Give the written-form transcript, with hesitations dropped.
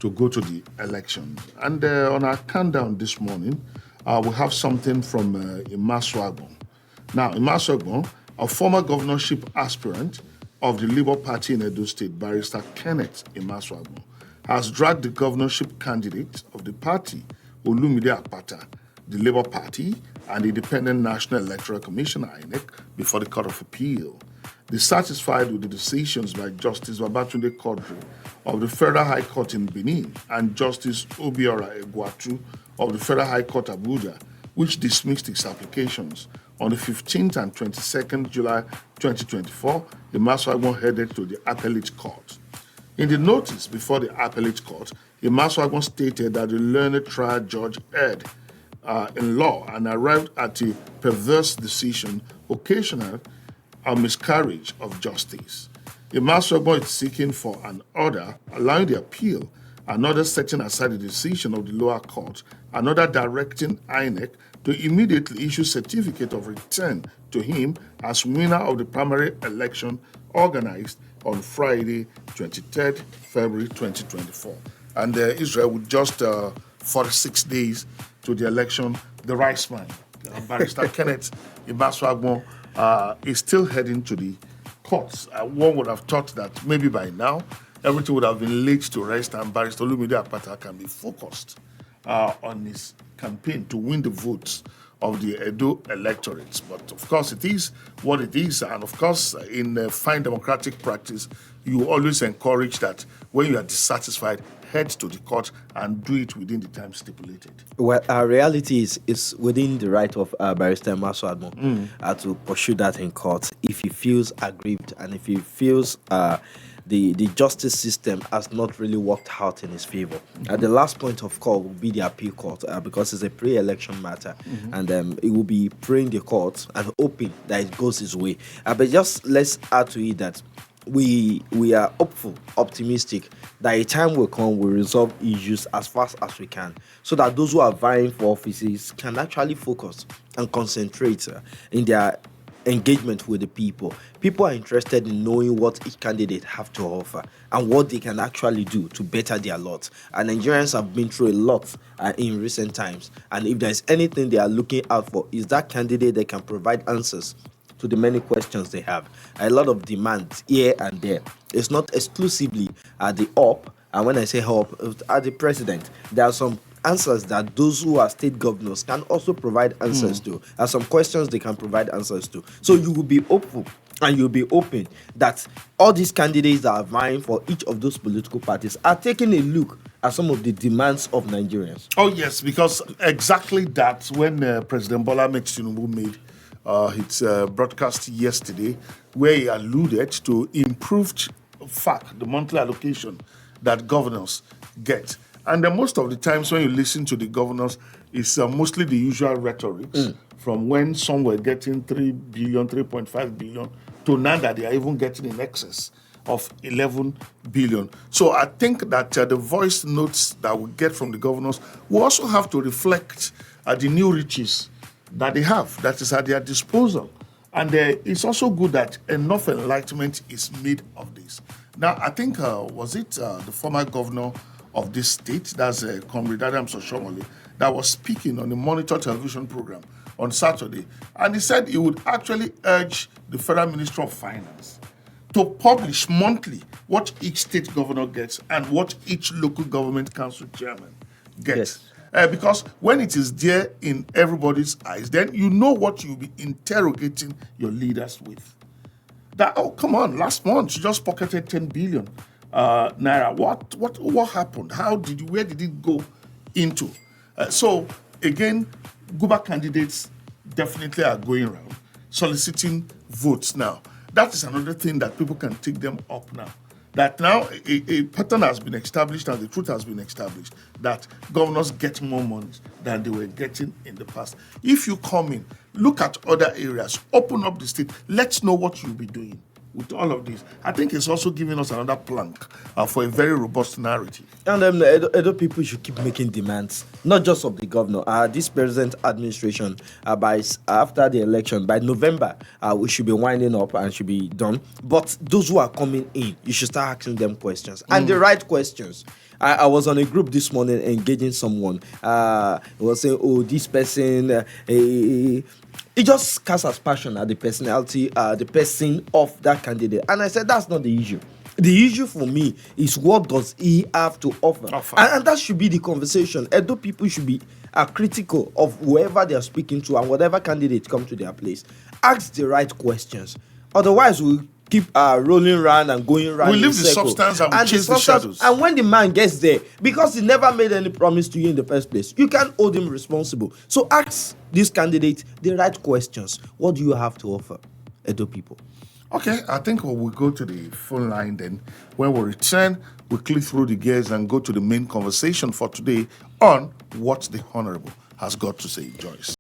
to go to the election. And on our countdown this morning, we have something from Imasuangbon. Now, Imasuangbon, a former governorship aspirant of the Labour Party in Edo State, Barrister Kenneth Imasuangbon, has dragged the governorship candidate of the party, Olumide Akpata, the Labour Party, and the Independent National Electoral Commission, INEC, before the Court of Appeal. Dissatisfied with the decisions by Justice Babatunde Quadri of the Federal High Court in Benin and Justice Obiora Egwatu of the Federal High Court Abuja, which dismissed his applications, on the 15th and 22nd July 2024, the Imasuangbon headed to the Appellate Court. In the notice before the Appellate Court, Imasuangbon stated that the learned trial judge erred in law and arrived at a perverse decision occasional a miscarriage of justice. Imasuangbon is seeking for an order allowing the appeal, another setting aside the decision of the lower court, another directing INEC to immediately issue certificate of return to him as winner of the primary election organized on Friday, 23rd February 2024. And Israel, with just 46 days to the election, the rice man, Barrister Kenneth Imasuangbon, is still heading to the courts. One would have thought that maybe by now everything would have been laid to rest and Barrister Olumide Akpata can be focused on his campaign to win the votes of the Edo electorates. But of course, it is what it is. And of course, in fine democratic practice, you always encourage that when you are dissatisfied, head to the court and do it within the time stipulated. Well, our reality is within the right of Barrister Imasuangbon to pursue that in court if he feels aggrieved and if he feels the justice system has not really worked out in his favor. The last point of call will be the appeal court because it's a pre-election matter, and it will be praying the court and hoping that it goes his way. But just let's add to it that we are hopeful, optimistic that a time will come we'll resolve issues as fast as we can, so that those who are vying for offices can actually focus and concentrate in their engagement with the people. People are interested in knowing what each candidate have to offer and what they can actually do to better their lot. And Nigerians have been through a lot in recent times. And if there's anything they are looking out for, is that candidate that can provide answers to the many questions they have. A lot of demands here and there. It's not exclusively at the up, and when I say up, at the president. There are some answers that those who are state governors can also provide answers to. There are some questions they can provide answers to. So you will be hopeful and you'll be open that all these candidates that are vying for each of those political parties are taking a look at some of the demands of Nigerians. Oh, yes, because exactly that when President Bola Ahmed Tinubu made his broadcast yesterday, where he alluded to improved FAC, the monthly allocation that governors get. And most of the times when you listen to the governors, it's mostly the usual rhetorics from when some were getting 3 billion, 3.5 billion, to now that they are even getting in excess of 11 billion. So I think that the voice notes that we get from the governors will also have to reflect the new riches that they have, that is at their disposal. And it's also good that enough enlightenment is made of this. Now, I think, was it the former governor of this state, that's Comrade Adams Oshomole, that was speaking on the Monitor television program on Saturday. And he said he would actually urge the Federal Ministry of Finance to publish monthly what each state governor gets and what each local government council chairman gets. Yes. Because when it is there in everybody's eyes, then you know what you'll be interrogating your leaders with. That, oh, come on, last month you just pocketed 10 billion naira. What happened? Where did it go into? So again, Guba candidates definitely are going around soliciting votes now. That is another thing that people can take them up now. That now a pattern has been established and the truth has been established that governors get more money than they were getting in the past. If you come in, look at other areas, open up the state, let's know what you'll be doing with all of this. I think it's also giving us another plank for a very robust narrative. And Edo people should keep making demands, not just of the governor. This present administration, after the election, by November, we should be winding up and should be done. But those who are coming in, you should start asking them questions. And the right questions. I was on a group this morning engaging someone. It was saying, oh, this person, it just casts aspersion at the personality, the person of that candidate. And I said, that's not the issue. The issue for me is what does he have to offer? And that should be the conversation. Edo people should be critical of whoever they are speaking to and whatever candidate come to their place. Ask the right questions. Otherwise, we'll keep rolling around and going around. We leave the substance and we chase the shadows. And when the man gets there, because he never made any promise to you in the first place, you can't hold him responsible. So ask this candidate the right questions. What do you have to offer, Edo people? Okay, I think we'll go to the phone line then. When we return, we'll click through the gears and go to the main conversation for today on what the Honorable has got to say. Joyce.